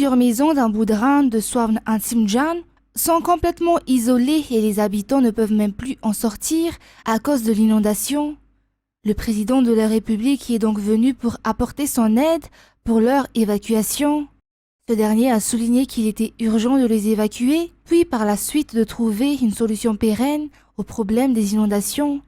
Plusieurs maisons d'un Boudran de Swawn Ansimjan sont complètement isolées et les habitants ne peuvent même plus en sortir à cause de l'inondation. Le président de la République est donc venu pour apporter son aide pour leur évacuation. Ce dernier a souligné qu'il était urgent de les évacuer, puis par la suite de trouver une solution pérenne au problème des inondations.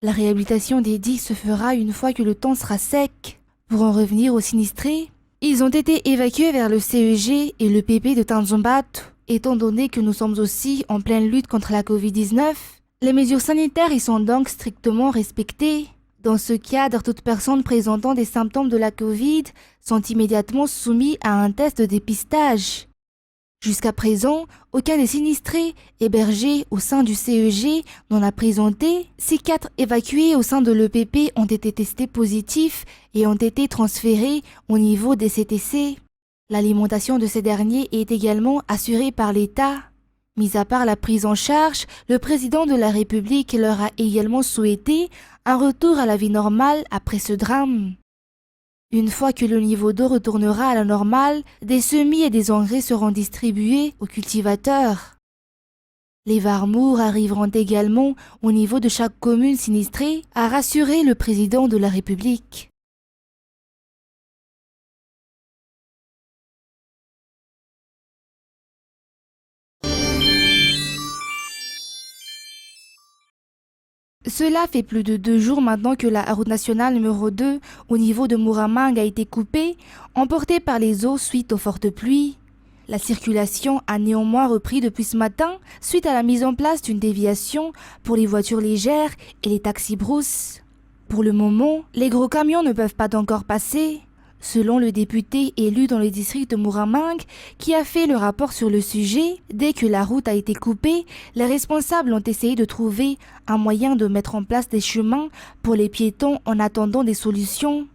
La réhabilitation des digues se fera une fois que le temps sera sec. Pour en revenir aux sinistrés, ils ont été évacués vers le CEG et le PP de Tanzombat. Étant donné que nous sommes aussi en pleine lutte contre la Covid-19, les mesures sanitaires y sont donc strictement respectées. Dans ce cadre, toute personne présentant des symptômes de la Covid sont immédiatement soumis à un test de dépistage. Jusqu'à présent, aucun des sinistrés hébergés au sein du CEG n'en a présenté. Ces 4 évacués au sein de l'EPP ont été testés positifs et ont été transférés au niveau des CTC. L'alimentation de ces derniers est également assurée par l'État. Mis à part la prise en charge, le président de la République leur a également souhaité un retour à la vie normale après ce drame. Une fois que le niveau d'eau retournera à la normale, des semis et des engrais seront distribués aux cultivateurs. Les Varmours arriveront également au niveau de chaque commune sinistrée, a rassuré le président de la République. Cela fait plus de 2 jours maintenant que la route nationale numéro 2 au niveau de Muramang a été coupée, emportée par les eaux suite aux fortes pluies. La circulation a néanmoins repris depuis ce matin suite à la mise en place d'une déviation pour les voitures légères et les taxis-brousses. Pour le moment, les gros camions ne peuvent pas encore passer. Selon le député élu dans le district de Muramang, qui a fait le rapport sur le sujet, dès que la route a été coupée, les responsables ont essayé de trouver un moyen de mettre en place des chemins pour les piétons en attendant des solutions.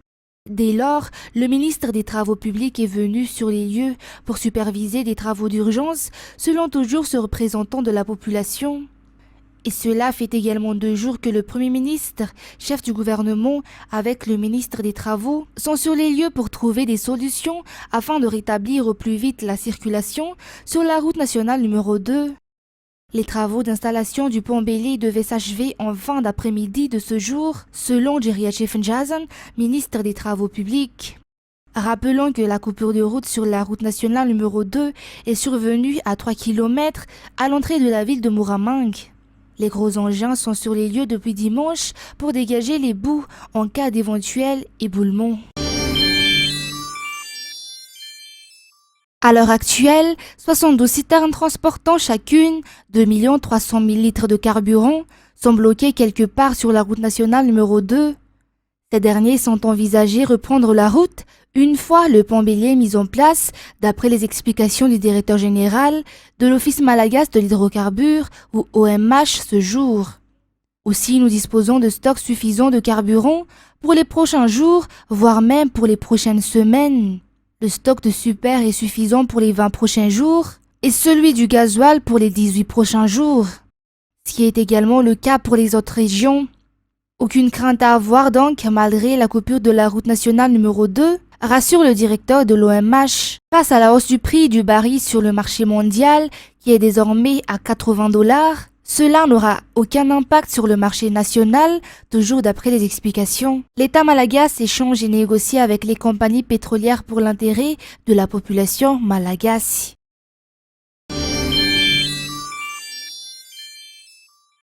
Dès lors, le ministre des Travaux publics est venu sur les lieux pour superviser des travaux d'urgence, selon toujours ce représentant de la population. Et cela fait également 2 jours que le Premier ministre, chef du gouvernement, avec le ministre des Travaux, sont sur les lieux pour trouver des solutions afin de rétablir au plus vite la circulation sur la route nationale numéro 2. Les travaux d'installation du pont Bélé devaient s'achever en fin d'après-midi de ce jour, selon Jeriache Fenjazan, ministre des Travaux publics. Rappelons que la coupure de route sur la route nationale numéro 2 est survenue à 3 km à l'entrée de la ville de Muramang. Les gros engins sont sur les lieux depuis dimanche pour dégager les boues en cas d'éventuel éboulement. À l'heure actuelle, 72 citernes transportant chacune 2 300 000 litres de carburant sont bloquées quelque part sur la route nationale numéro 2. Ces derniers sont envisagés reprendre la route une fois le pont Bélier mis en place, d'après les explications du directeur général de l'Office malagasy de l'hydrocarbure ou OMH ce jour. Aussi, nous disposons de stocks suffisants de carburant pour les prochains jours, voire même pour les prochaines semaines. Le stock de super est suffisant pour les 20 prochains jours et celui du gasoil pour les 18 prochains jours, ce qui est également le cas pour les autres régions. Aucune crainte à avoir donc, malgré la coupure de la route nationale numéro 2, rassure le directeur de l'OMH. Face à la hausse du prix du baril sur le marché mondial, qui est désormais à $80, cela n'aura aucun impact sur le marché national, toujours d'après les explications. L'État malagasy échange et négocie avec les compagnies pétrolières pour l'intérêt de la population malagasy.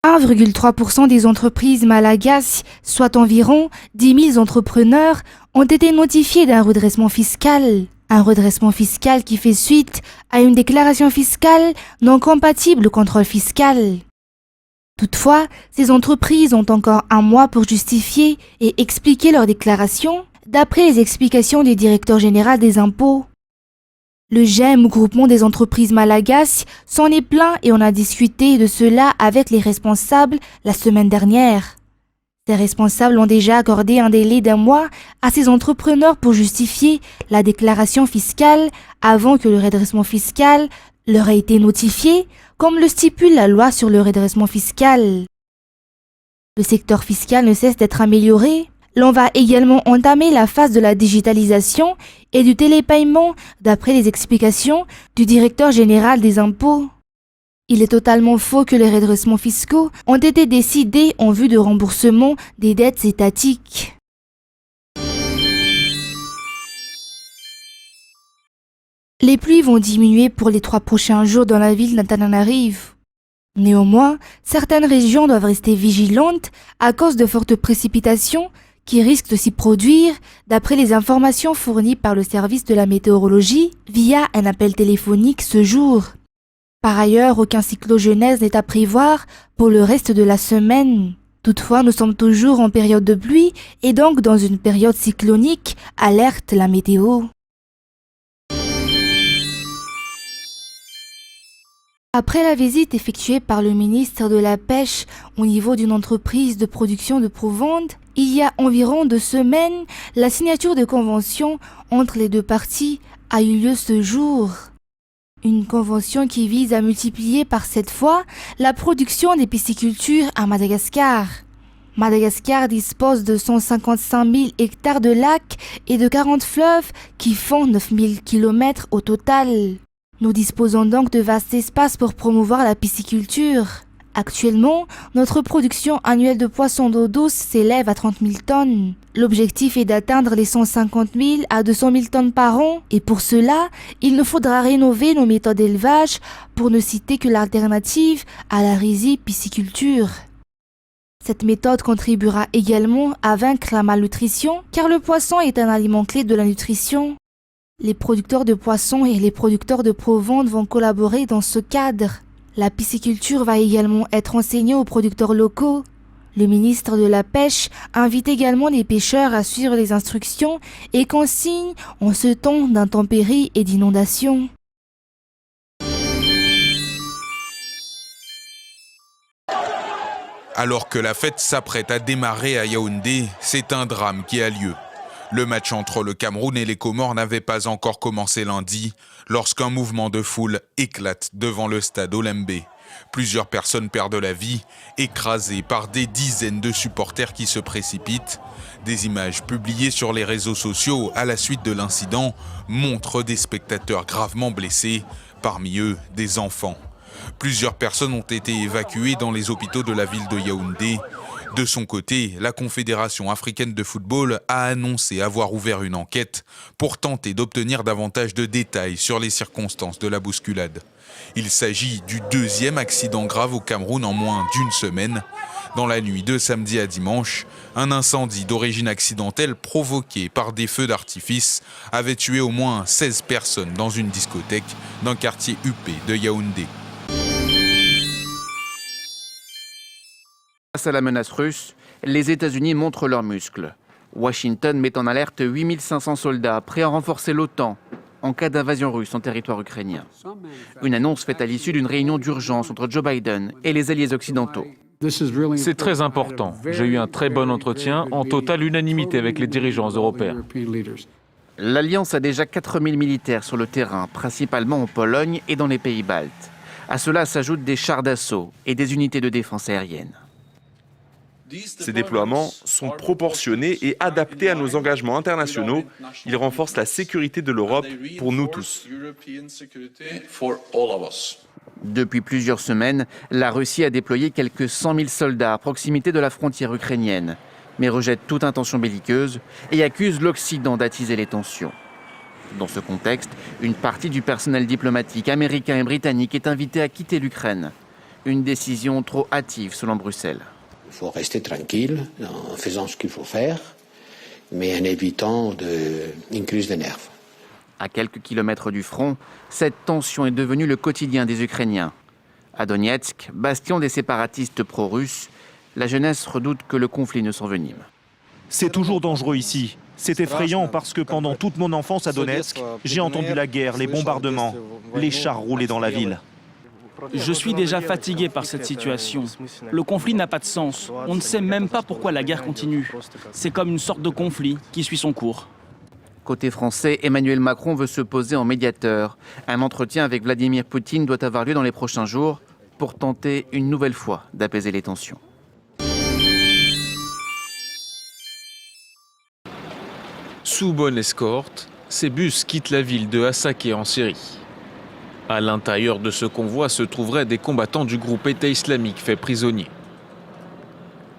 1,3% des entreprises malagasy, soit environ 10 000 entrepreneurs, ont été notifiés d'un redressement fiscal. Un redressement fiscal qui fait suite à une déclaration fiscale non compatible au contrôle fiscal. Toutefois, ces entreprises ont encore 1 mois pour justifier et expliquer leur déclaration, d'après les explications du directeur général des impôts. Le GEM, groupement des entreprises malagasy, s'en est plaint et on a discuté de cela avec les responsables la semaine dernière. Ces responsables ont déjà accordé un délai d'1 mois à ces entrepreneurs pour justifier la déclaration fiscale avant que le redressement fiscal leur ait été notifié, comme le stipule la loi sur le redressement fiscal. Le secteur fiscal ne cesse d'être amélioré. L'on va également entamer la phase de la digitalisation et du télépaiement d'après les explications du directeur général des impôts. Il est totalement faux que les redressements fiscaux ont été décidés en vue de remboursement des dettes étatiques. Les pluies vont diminuer pour les 3 prochains jours dans la ville d'Antananarivo. Néanmoins, certaines régions doivent rester vigilantes à cause de fortes précipitations qui risquent de s'y produire d'après les informations fournies par le service de la météorologie via un appel téléphonique ce jour. Par ailleurs, aucun cyclogenèse n'est à prévoir pour le reste de la semaine. Toutefois, nous sommes toujours en période de pluie et donc dans une période cyclonique, alerte la météo. Après la visite effectuée par le ministre de la Pêche au niveau d'une entreprise de production de provende, il y a environ 2 semaines, la signature de convention entre les 2 parties a eu lieu ce jour. Une convention qui vise à multiplier par 7 fois la production des piscicultures à Madagascar. Madagascar dispose de 155 000 hectares de lacs et de 40 fleuves qui font 9 000 km au total. Nous disposons donc de vastes espaces pour promouvoir la pisciculture. Actuellement, notre production annuelle de poissons d'eau douce s'élève à 30 000 tonnes. L'objectif est d'atteindre les 150 000 à 200 000 tonnes par an et pour cela, il nous faudra rénover nos méthodes d'élevage pour ne citer que l'alternative à la rizipisciculture. Cette méthode contribuera également à vaincre la malnutrition car le poisson est un aliment clé de la nutrition. Les producteurs de poissons et les producteurs de provende vont collaborer dans ce cadre. La pisciculture va également être enseignée aux producteurs locaux. Le ministre de la Pêche invite également les pêcheurs à suivre les instructions et consignes en ce temps d'intempéries et d'inondations. Alors que la fête s'apprête à démarrer à Yaoundé, c'est un drame qui a lieu. Le match entre le Cameroun et les Comores n'avait pas encore commencé lundi, lorsqu'un mouvement de foule éclate devant le stade Olembe. Plusieurs personnes perdent la vie, écrasées par des dizaines de supporters qui se précipitent. Des images publiées sur les réseaux sociaux à la suite de l'incident montrent des spectateurs gravement blessés, parmi eux des enfants. Plusieurs personnes ont été évacuées dans les hôpitaux de la ville de Yaoundé. De son côté, la Confédération africaine de football a annoncé avoir ouvert une enquête pour tenter d'obtenir davantage de détails sur les circonstances de la bousculade. Il s'agit du 2e accident grave au Cameroun en moins d'1 semaine. Dans la nuit de samedi à dimanche, un incendie d'origine accidentelle provoqué par des feux d'artifice avait tué au moins 16 personnes dans une discothèque d'un quartier huppé de Yaoundé. Face à la menace russe, les États-Unis montrent leurs muscles. Washington met en alerte 8500 soldats prêts à renforcer l'OTAN en cas d'invasion russe en territoire ukrainien. Une annonce faite à l'issue d'une réunion d'urgence entre Joe Biden et les alliés occidentaux. C'est très important. J'ai eu un très bon entretien en totale unanimité avec les dirigeants européens. L'Alliance a déjà 4000 militaires sur le terrain, principalement en Pologne et dans les pays baltes. À cela s'ajoutent des chars d'assaut et des unités de défense aérienne. Ces déploiements sont proportionnés et adaptés à nos engagements internationaux. Ils renforcent la sécurité de l'Europe pour nous tous. Depuis plusieurs semaines, la Russie a déployé quelques 100 000 soldats à proximité de la frontière ukrainienne, mais rejette toute intention belliqueuse et accuse l'Occident d'attiser les tensions. Dans ce contexte, une partie du personnel diplomatique américain et britannique est invitée à quitter l'Ukraine. Une décision trop hâtive selon Bruxelles. Il faut rester tranquille en faisant ce qu'il faut faire, mais en évitant une crise de nerfs. À quelques kilomètres du front, cette tension est devenue le quotidien des Ukrainiens. À Donetsk, bastion des séparatistes pro-russes, la jeunesse redoute que le conflit ne s'envenime. C'est toujours dangereux ici. C'est effrayant parce que pendant toute mon enfance à Donetsk, j'ai entendu la guerre, les bombardements, les chars roulaient dans la ville. Je suis déjà fatigué par cette situation. Le conflit n'a pas de sens. On ne sait même pas pourquoi la guerre continue. C'est comme une sorte de conflit qui suit son cours. Côté français, Emmanuel Macron veut se poser en médiateur. Un entretien avec Vladimir Poutine doit avoir lieu dans les prochains jours pour tenter une nouvelle fois d'apaiser les tensions. Sous bonne escorte, ces bus quittent la ville de Hasakeh en Syrie. À l'intérieur de ce convoi se trouveraient des combattants du groupe État islamique faits prisonniers.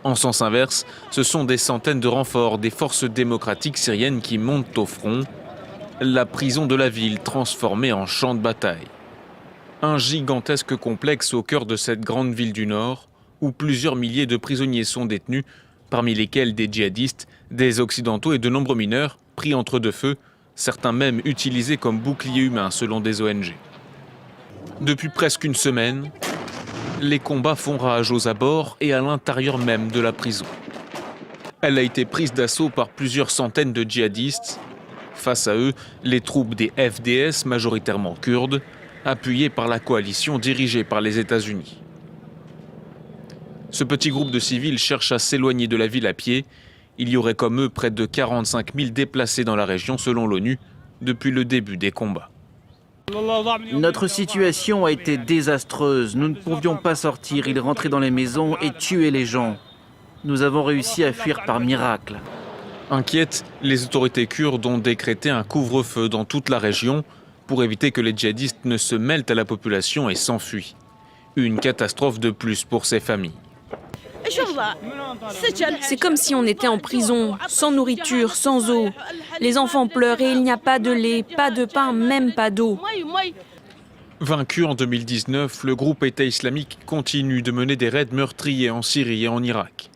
En sens inverse, ce sont des centaines de renforts des forces démocratiques syriennes qui montent au front, la prison de la ville transformée en champ de bataille. Un gigantesque complexe au cœur de cette grande ville du Nord, où plusieurs milliers de prisonniers sont détenus, parmi lesquels des djihadistes, des occidentaux et de nombreux mineurs, pris entre deux feux, certains même utilisés comme boucliers humains selon des ONG. Depuis presque une semaine, les combats font rage aux abords et à l'intérieur même de la prison. Elle a été prise d'assaut par plusieurs centaines de djihadistes. Face à eux, les troupes des FDS, majoritairement kurdes, appuyées par la coalition dirigée par les États-Unis. Ce petit groupe de civils cherche à s'éloigner de la ville à pied. Il y aurait comme eux près de 45 000 déplacés dans la région selon l'ONU depuis le début des combats. Notre situation a été désastreuse. Nous ne pouvions pas sortir. Ils rentraient dans les maisons et tuaient les gens. Nous avons réussi à fuir par miracle. Inquiètes, les autorités kurdes ont décrété un couvre-feu dans toute la région pour éviter que les djihadistes ne se mêlent à la population et s'enfuient. Une catastrophe de plus pour ces familles. C'est comme si on était en prison, sans nourriture, sans eau. Les enfants pleurent et il n'y a pas de lait, pas de pain, même pas d'eau. Vaincu en 2019, le groupe État islamique continue de mener des raids meurtriers en Syrie et en Irak.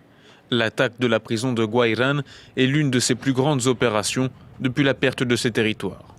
L'attaque de la prison de Gouayran est l'une de ses plus grandes opérations depuis la perte de ses territoires.